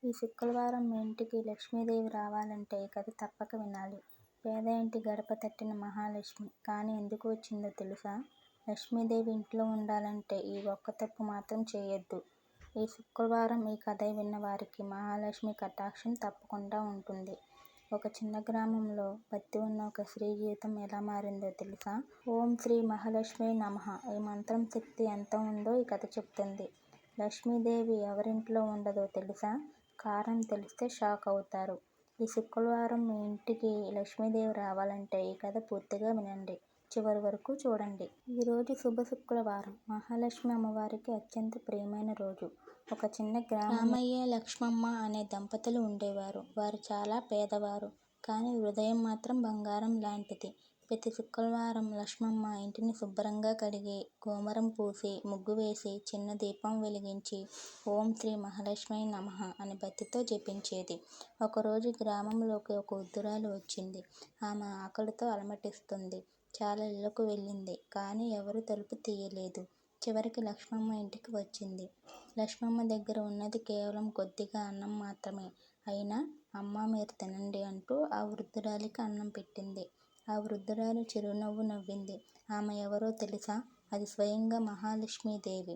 ఈ శుక్రవారం మీ ఇంటికి లక్ష్మీదేవి రావాలంటే ఈ కథ తప్పక వినాలి. పేద ఇంటి గడప తట్టిన మహాలక్ష్మి కానీ ఎందుకు వచ్చిందో తెలుసా? లక్ష్మీదేవి ఇంట్లో ఉండాలంటే ఈ ఒక్క తప్పు మాత్రం చేయొద్దు. ఈ శుక్రవారం ఈ కథ విన్న వారికి మహాలక్ష్మి కటాక్షం తప్పకుండా ఉంటుంది. ఒక చిన్న గ్రామంలో భక్తి ఉన్న ఒక స్త్రీ జీవితం ఎలా మారిందో తెలుసా? ఓం శ్రీ మహాలక్ష్మీ నమః. ఈ మంత్రం శక్తి ఎంత ఉందో ఈ కథ చెప్తుంది. లక్ష్మీదేవి ఎవరింట్లో ఉండదో తెలుసా? కారణం తెలిస్తే షాక్ అవుతారు. ఈ శుక్రవారం మీ ఇంటికి లక్ష్మీదేవి రావాలంటే ఈ కథ పూర్తిగా వినండి. చివరి వరకు చూడండి. ఈరోజు శుభ శుక్రవారం. మహాలక్ష్మి అమ్మవారికి అత్యంత ప్రియమైన రోజు. ఒక చిన్న గ్రామం రామయ్య లక్ష్మమ్మ అనే దంపతులు ఉండేవారు. వారు చాలా పేదవారు. కానీ హృదయం మాత్రం బంగారం లాంటిది. ప్రతి శుక్రవారం లక్ష్మమ్మ ఇంటిని శుభ్రంగా కడిగి, గోమరం పూసి, ముగ్గు వేసి, చిన్న దీపం వెలిగించి ఓం శ్రీ మహాలక్ష్మీ నమః అని భక్తితో జపించేది. ఒకరోజు గ్రామంలోకి ఒక వృద్ధురాలు వచ్చింది. ఆమె ఆకలితో అలమటిస్తుంది. చాలా ఇళ్లకు వెళ్ళింది. కానీ ఎవరూ తలుపు తీయలేదు. చివరికి లక్ష్మమ్మ ఇంటికి వచ్చింది. లక్ష్మమ్మ దగ్గర ఉన్నది కేవలం కొద్దిగా అన్నం మాత్రమే. అయినా అమ్మా మీరు తినండి అంటూ ఆ వృద్ధురాలికి అన్నం పెట్టింది. ఆ వృద్ధురాలు చిరునవ్వు నవ్వింది. ఆమె ఎవరో తెలుసా? అది స్వయంగా మహాలక్ష్మీదేవి.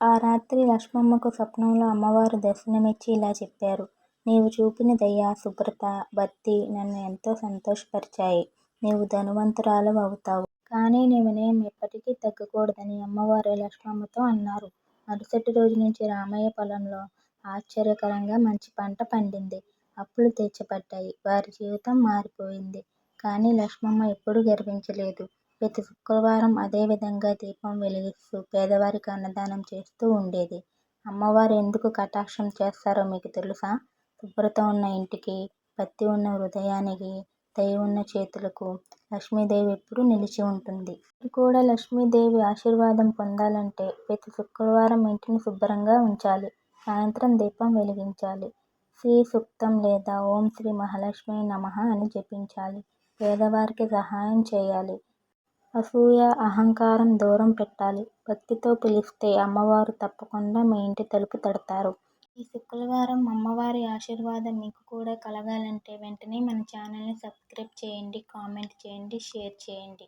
ఆ రాత్రి లక్ష్మమ్మకు స్వప్నంలో అమ్మవారు దర్శనమిచ్చి ఇలా చెప్పారు. నీవు చూపిన దయ, శుభ్రత, భక్తి నన్ను ఎంతో సంతోషపరిచాయి. నీవు ధనవంతురాలు అవుతావు. కానీ నీ వినయం ఎప్పటికీ తగ్గకూడదని అమ్మవారు లక్ష్మమ్మతో అన్నారు. మరుసటి రోజు నుంచి రామయ్య పొలంలో ఆశ్చర్యకరంగా మంచి పంట పండింది. అప్పులు తీర్చబడ్డాయి. వారి జీవితం మారిపోయింది. కానీ లక్ష్మమ్మ ఎప్పుడూ గర్వించలేదు. ప్రతి శుక్రవారం అదే విధంగా దీపం వెలిగిస్తూ పేదవారికి అన్నదానం చేస్తూ ఉండేది. అమ్మవారు ఎందుకు కటాక్షం చేస్తారో మీకు తెలుసా? శుభ్రత ఉన్న ఇంటికి, భక్తి ఉన్న హృదయానికి, దయ ఉన్న చేతులకు లక్ష్మీదేవి ఎప్పుడూ నిలిచి ఉంటుంది. మీరు కూడా లక్ష్మీదేవి ఆశీర్వాదం పొందాలంటే ప్రతి శుక్రవారం ఇంటిని శుభ్రంగా ఉంచాలి. సాయంత్రం దీపం వెలిగించాలి. శ్రీ సూక్తం లేదా ఓం శ్రీ మహాలక్ష్మీ నమః అని జపించాలి. పేదవారికి సహాయం చేయాలి. అసూయ, అహంకారం దూరం పెట్టాలి. భక్తితో పిలిస్తే అమ్మవారు తప్పకుండా మీ ఇంటి తలుపు తడతారు. ఈ శుక్రవారం అమ్మవారి ఆశీర్వాదం మీకు కూడా కలగాలంటే వెంటనే మన ఛానల్ని సబ్స్క్రైబ్ చేయండి, కామెంట్ చేయండి, షేర్ చేయండి.